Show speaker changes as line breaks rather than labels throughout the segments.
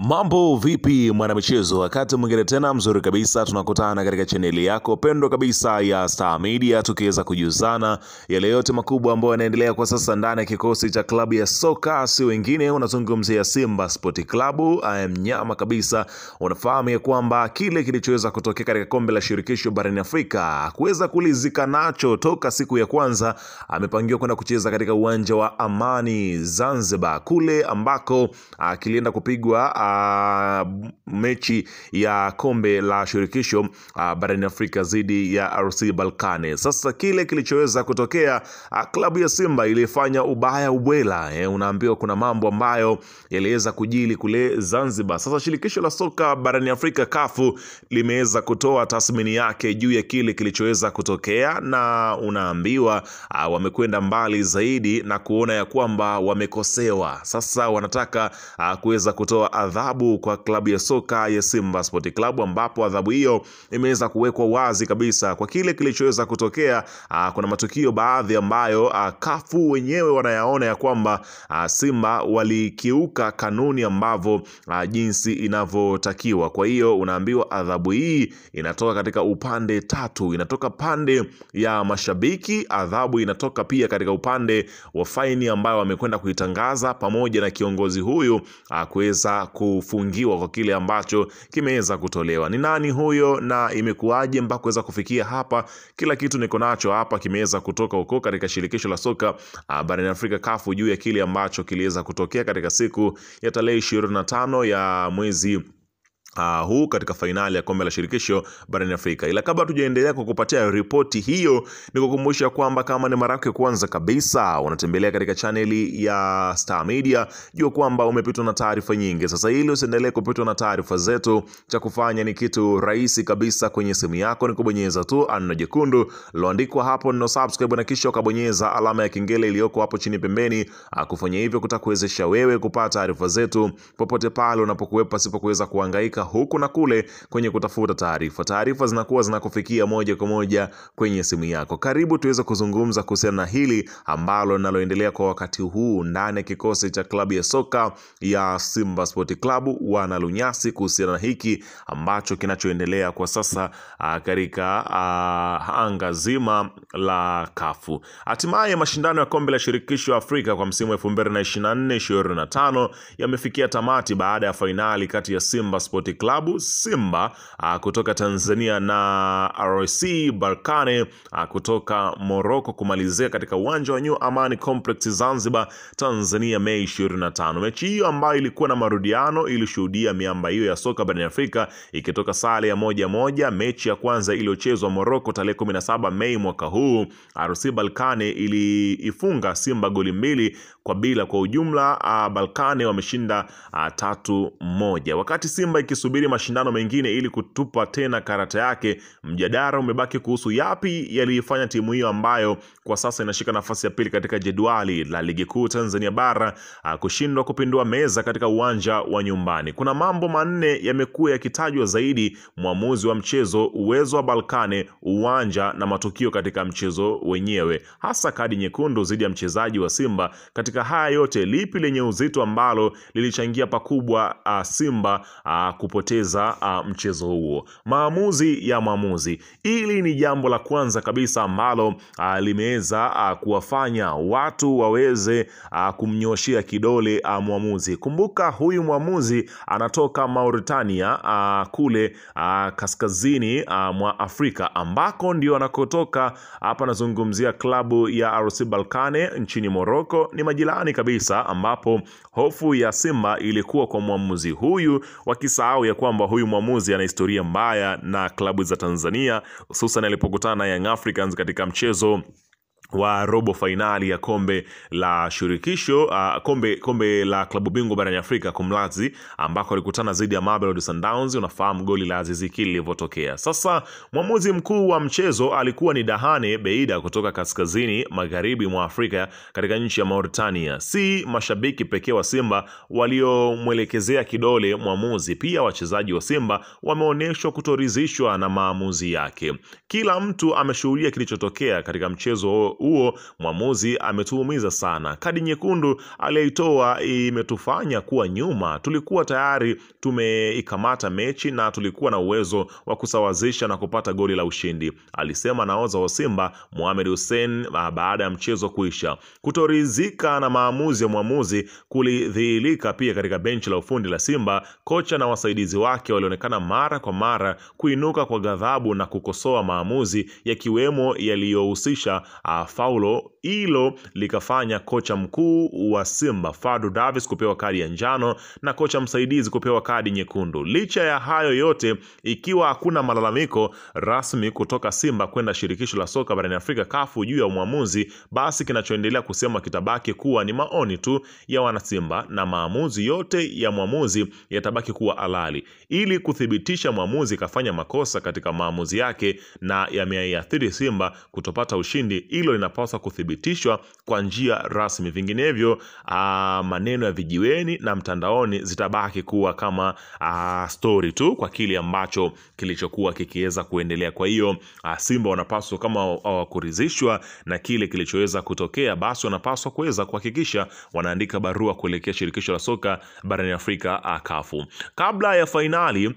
Mambo vipi mwanamichezo, wakati mwingine tena mzuri kabisa tunakutana katika chaneli yako pendwa kabisa ya Star Media, tukiweza kujuzana yale yote makubwa ambayo yanaendelea kwa sasa ndani ya kikosi cha klabu ya soka, si wengine unazungumzia Simba Sport Club. Mnyama kabisa, unafahamu ya kwamba kile kilichoweza kutokea katika kombe la shirikisho barani Afrika kuweza kulizika nacho toka siku ya kwanza. Amepangiwa kwenda kucheza katika uwanja wa Amani Zanzibar, kule ambako kilienda kupigwa mechi ya kombe la shirikisho barani Afrika dhidi ya RC Berkane. Sasa kile kilichoweza kutokea, klabu ya Simba ilifanya ubaya ubwela. Unaambiwa kuna mambo ambayo yaliweza kujili kule Zanzibar. Sasa shirikisho la soka barani Afrika CAF limeweza kutoa tathmini yake juu ya kile kilichoweza kutokea, na unaambiwa wamekwenda mbali zaidi na kuona ya kwamba wamekosewa. Sasa wanataka kuweza kutoa adhabu kwa klabu ya soka ya Simba Sport Club, ambapo adhabu hiyo imeweza kuwekwa wazi kabisa kwa kile kilichoweza kutokea. Kuna matukio baadhi ambayo CAF wenyewe wanayaona ya kwamba Simba walikiuka kanuni ambavyo jinsi inavyotakiwa. Kwa hiyo unaambiwa adhabu hii inatoka katika upande tatu. Inatoka pande ya mashabiki, adhabu inatoka pia katika upande wa faini ambayo wamekwenda kuitangaza, pamoja na kiongozi huyu kuweza kufungiwa kwa kile ambacho kimeweza kutolewa. Ni nani huyo na imekuwaje mpaka kuweza kufikia hapa? Kila kitu niko nacho hapa, kimeweza kutoka huko katika shirikisho la soka barani Afrika CAF juu ya kile ambacho kiliweza kutokea katika siku ya tarehe 25 ya mwezi huu katika fainali ya kombe la shirikisho barani Afrika. Ila kabla tujaendelea kukupatia ripoti hiyo, nikukumbusha kwamba kama ni mara yako ya kwanza kabisa unatembelea katika chaneli ya Star Media, jua kwamba umepitwa na taarifa nyingi. Sasa ili usiendelee kupitwa na taarifa zetu, cha kufanya ni kitu rahisi kabisa. Kwenye simu yako ni kubonyeza tu neno jekundu liloandikwa hapo neno subscribe, na kisha ukabonyeza alama ya kengele iliyoko hapo chini pembeni. Kufanya hivyo kutakuwezesha wewe kupata taarifa zetu popote pale unapokuwepo, pasipo kuweza kuhangaika huku na kule kwenye kutafuta taarifa. Taarifa zinakuwa zinakufikia moja kwa moja kwenye simu yako. Karibu tuweze kuzungumza kuhusiana na hili ambalo linaloendelea kwa wakati huu ndani ya kikosi cha klabu ya soka ya Simba Sport Club wanalunyasi, kuhusiana na hiki ambacho kinachoendelea kwa sasa katika anga zima la CAF. Hatimaye mashindano ya kombe la shirikisho Afrika kwa msimu 2024-2025 yamefikia tamati baada ya fainali kati ya Simba Sport Club Simba kutoka Tanzania na RC Berkane kutoka Morocco kumalizia katika uwanja wa New Amani Complex Zanzibar, Tanzania, Mei 25. Mechi hiyo ambayo ilikuwa na marudiano ilishuhudia miamba hiyo ya soka barani Afrika ikitoka sare ya 1-1. Mechi ya kwanza iliyochezwa Morocco tarehe 17 Mei mwaka huu, RC Berkane iliifunga Simba goli 2-0. Kwa ujumla Berkane wameshinda 3-1. Wakati Simba ikisubiri mashindano mengine ili kutupa tena karata yake, mjadala umebaki kuhusu yapi yaliifanya timu hiyo ambayo kwa sasa inashika nafasi ya pili katika jedwali la ligi kuu Tanzania bara kushindwa kupindua meza katika uwanja wa nyumbani. Kuna mambo manne yamekuwa yakitajwa zaidi: mwamuzi wa mchezo, uwezo wa Berkane, uwanja na matukio katika mchezo wenyewe, hasa kadi nyekundu dhidi ya mchezaji wa Simba. Katika haya yote, lipi lenye uzito ambalo lilichangia pakubwa Simba kupoteza mchezo huo? Maamuzi ya mwamuzi. Hili ni jambo la kwanza kabisa ambalo limeweza kuwafanya watu waweze kumnyoshia kidole mwamuzi. Kumbuka huyu mwamuzi anatoka Mauritania, kule kaskazini mwa Afrika, ambako ndio anakotoka. Hapa nazungumzia klabu ya RC Berkane nchini Morocco. Ni majirani kabisa, ambapo hofu ya Simba ilikuwa kwa mwamuzi huyu, wakisahau ya kwamba huyu mwamuzi ana historia mbaya na klabu za Tanzania, hususan alipokutana na Young Africans katika mchezo wa robo finali ya kombe la shirikisho kombe la klabu bingwa barani Afrika kumlazi, ambako alikutana dhidi ya Mamelodi Sundowns. Unafahamu goli la Aziz Ki lilivyotokea. Sasa mwamuzi mkuu wa mchezo alikuwa ni Dahane Beida kutoka kaskazini magharibi mwa Afrika katika nchi ya Mauritania. Si mashabiki pekee wa Simba waliomwelekezea kidole mwamuzi, pia wachezaji wa Simba wameonyeshwa kutoridhishwa na maamuzi yake. Kila mtu ameshuhudia kilichotokea katika mchezo huo mwamuzi ametuumiza sana. Kadi nyekundu aliyoitoa imetufanya kuwa nyuma. Tulikuwa tayari tumeikamata mechi na tulikuwa na uwezo wa kusawazisha na kupata goli la ushindi, alisema nahodha wa Simba Mohamed Hussein baada ya mchezo kuisha. Kutoridhika na maamuzi ya mwamuzi kulidhihirika pia katika benchi la ufundi la Simba. Kocha na wasaidizi wake walionekana mara kwa mara kuinuka kwa ghadhabu na kukosoa maamuzi yakiwemo yaliyohusisha faulo. Hilo likafanya kocha mkuu wa Simba Fadlu Davis kupewa kadi ya njano na kocha msaidizi kupewa kadi nyekundu. Licha ya hayo yote, ikiwa hakuna malalamiko rasmi kutoka Simba kwenda shirikisho la soka barani Afrika CAF juu ya mwamuzi, basi kinachoendelea kusema kitabaki kuwa ni maoni tu ya wanasimba na maamuzi yote ya mwamuzi yatabaki kuwa halali. Ili kuthibitisha mwamuzi kafanya makosa katika maamuzi yake na yameathiri Simba kutopata ushindi, hilo linapaswa kuthibitishwa kwa njia rasmi. Vinginevyo maneno ya vijiweni na mtandaoni zitabaki kuwa kama story tu kwa kile ambacho kilichokuwa kikiweza kuendelea. Kwa hiyo Simba wanapaswa, kama hawakuridhishwa na kile kilichoweza kutokea, basi wanapaswa kuweza kuhakikisha wanaandika barua kuelekea shirikisho la soka barani Afrika CAF kabla ya fainali.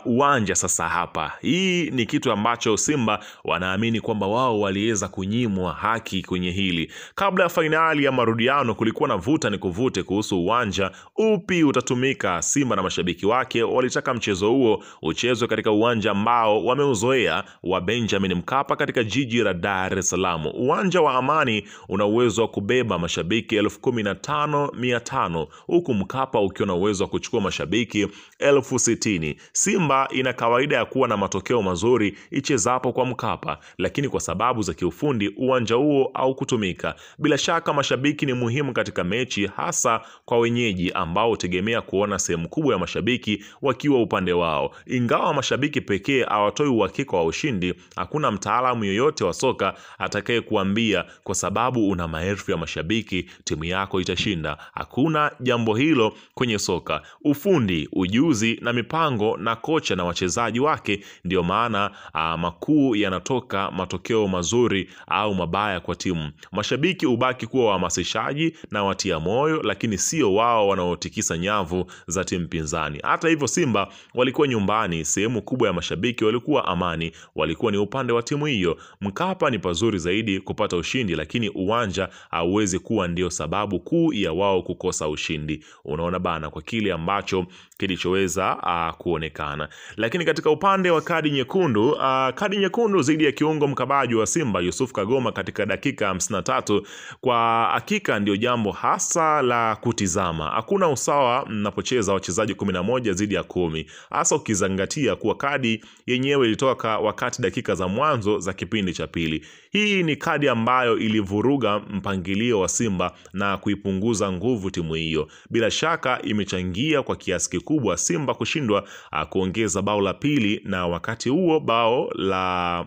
Uwanja sasa hapa, hii ni kitu ambacho Simba wanaamini kwamba wao waliweza kunyimwa haki kwenye hili. Kabla ya fainali ya marudiano kulikuwa na vuta ni kuvute kuhusu uwanja upi utatumika. Simba na mashabiki wake walitaka mchezo huo uchezwe katika uwanja ambao wameuzoea wa Benjamin Mkapa katika jiji la Dar es Salaam. Uwanja wa Amani una uwezo wa kubeba mashabiki 15,500 huku Mkapa ukiwa na uwezo wa kuchukua mashabiki 60,000. Simba ina kawaida ya kuwa na matokeo mazuri ichezapo kwa Mkapa, lakini kwa sababu za kiufundi uwanja huo au kutumika. Bila shaka mashabiki ni muhimu katika mechi, hasa kwa wenyeji ambao hutegemea kuona sehemu kubwa ya mashabiki wakiwa upande wao. Ingawa mashabiki pekee hawatoi uhakika wa ushindi, hakuna mtaalamu yoyote wa soka atakaye kuambia kwa sababu una maelfu ya mashabiki timu yako itashinda. Hakuna jambo hilo kwenye soka. Ufundi, ujuzi na mipango na kocha na wachezaji wake ndio maana makuu yanatoka matokeo mazuri au mabaya kwa timu. Mashabiki ubaki kuwa wahamasishaji na watia moyo, lakini sio wao wanaotikisa nyavu za timu pinzani. Hata hivyo Simba walikuwa nyumbani, sehemu kubwa ya mashabiki walikuwa Amani, walikuwa ni upande wa timu hiyo. Mkapa ni pazuri zaidi kupata ushindi, lakini uwanja hauwezi kuwa ndio sababu kuu ya wao kukosa ushindi. Unaona bana, kwa kile ambacho kilichoweza kuonekana. Lakini katika upande wa kadi nyekundu dhidi ya kiungo mkabaji wa Simba Yusuf Kagoma katika dakika 53, kwa hakika ndio jambo hasa la kutizama. Hakuna usawa mnapocheza wachezaji 11 dhidi ya 10, hasa ukizingatia kuwa kadi yenyewe ilitoka wakati dakika za mwanzo za kipindi cha pili. Hii ni kadi ambayo ilivuruga mpangilio wa Simba na kuipunguza nguvu timu hiyo. Bila shaka imechangia kwa kiasi kikubwa Simba kushindwa kuongeza bao la pili, na wakati huo bao la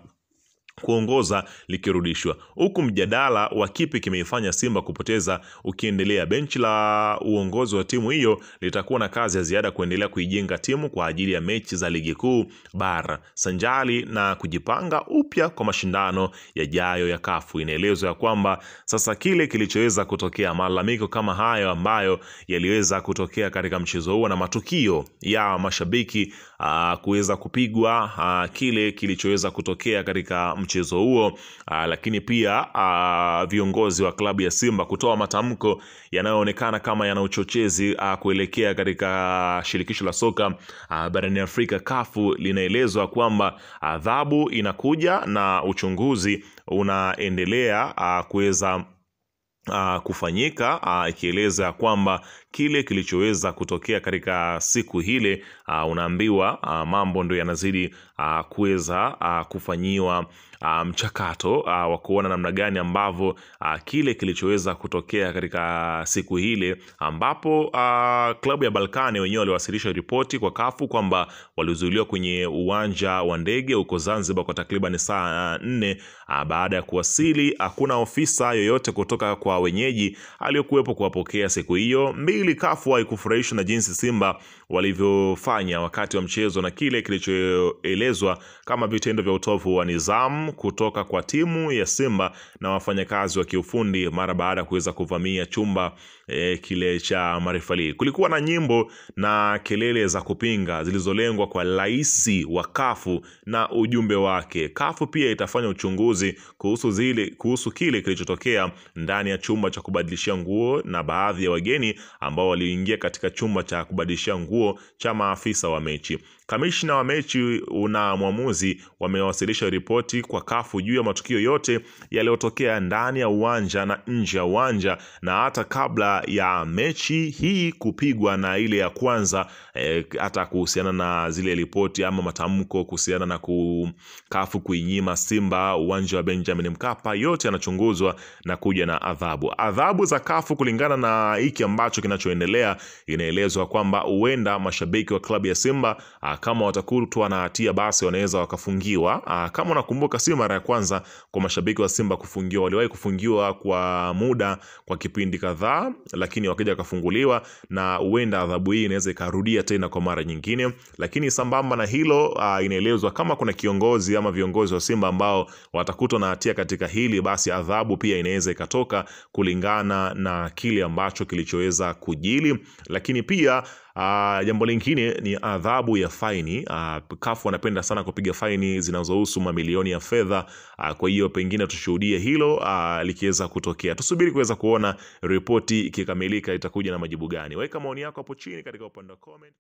kuongoza likirudishwa, huku mjadala wa kipi kimeifanya Simba kupoteza ukiendelea. Benchi la uongozi wa timu hiyo litakuwa na kazi ya ziada kuendelea kuijenga timu kwa ajili ya mechi za ligi kuu bara sanjali na kujipanga upya kwa mashindano yajayo ya CAF. Inaelezwa ya kwamba sasa kile kilichoweza kutokea, malalamiko kama hayo ambayo yaliweza kutokea katika mchezo huo na matukio ya mashabiki kuweza kupigwa, kile kilichoweza kutokea katika mchezo huo, lakini pia viongozi wa klabu ya Simba kutoa matamko yanayoonekana kama yana uchochezi kuelekea katika shirikisho la soka barani Afrika CAF. Linaelezwa kwamba adhabu inakuja na uchunguzi unaendelea kuweza kufanyika, ikieleza kwamba kile kilichoweza kutokea katika siku hile, unaambiwa mambo ndio yanazidi kuweza kufanyiwa mchakato wa kuona namna gani ambavyo kile kilichoweza kutokea katika siku hile, ambapo klabu ya Balkani wenyewe waliwasilisha ripoti kwa CAF kwamba walizuiliwa kwenye uwanja wa ndege huko Zanzibar kwa takriban saa 4 baada ya kuwasili. Hakuna ofisa yoyote kutoka kwa wenyeji aliyokuwepo kuwapokea siku hiyo. Mbili, CAF haikufurahishwa na jinsi Simba walivyofanya wakati wa mchezo na kile kilichoelezwa kama vitendo vya utovu wa nidhamu simu kutoka kwa timu ya Simba na wafanyakazi wa kiufundi mara baada ya kuweza kuvamia chumba kile cha marefali. Kulikuwa na nyimbo na kelele za kupinga zilizolengwa kwa rais wa kafu na ujumbe wake. Kafu pia itafanya uchunguzi kuhusu kile kilichotokea ndani ya chumba cha kubadilishia nguo na baadhi ya wageni ambao waliingia katika chumba cha kubadilishia nguo cha maafisa wa mechi. Kamishna wa mechi na mwamuzi wamewasilisha ripoti kwa kafu juu ya matukio yote yaliyotokea ndani ya uwanja na nje ya uwanja, na hata kabla ya mechi hii kupigwa na ile ya kwanza, hata kuhusiana na zile ripoti ama matamko kuhusiana na kafu kuinyima Simba uwanja wa Benjamin Mkapa, yote yanachunguzwa na kuja na adhabu za kafu. Kulingana na hiki ambacho kinachoendelea, inaelezwa kwamba huenda mashabiki wa klabu ya Simba kama watakutwa na hatia basi wanaweza wakafungiwa. Kama unakumbuka, si mara ya kwanza kwa mashabiki wa Simba kufungiwa. Waliwahi kufungiwa kwa muda, kwa kipindi kadhaa, lakini wakaja wakafunguliwa, na huenda adhabu hii inaweza ikarudia tena kwa mara nyingine. Lakini sambamba na hilo, inaelezwa kama kuna kiongozi ama viongozi wa Simba ambao watakutwa na hatia katika hili, basi adhabu pia inaweza ikatoka kulingana na kile ambacho kilichoweza kujili. Lakini pia jambo lingine ni adhabu ya faini. Kafu wanapenda sana kupiga faini zinazohusu mamilioni ya fedha. Kwa hiyo pengine tushuhudie hilo likiweza kutokea. Tusubiri kuweza kuona ripoti ikikamilika itakuja na majibu gani. Weka maoni yako hapo chini katika upande wa comment.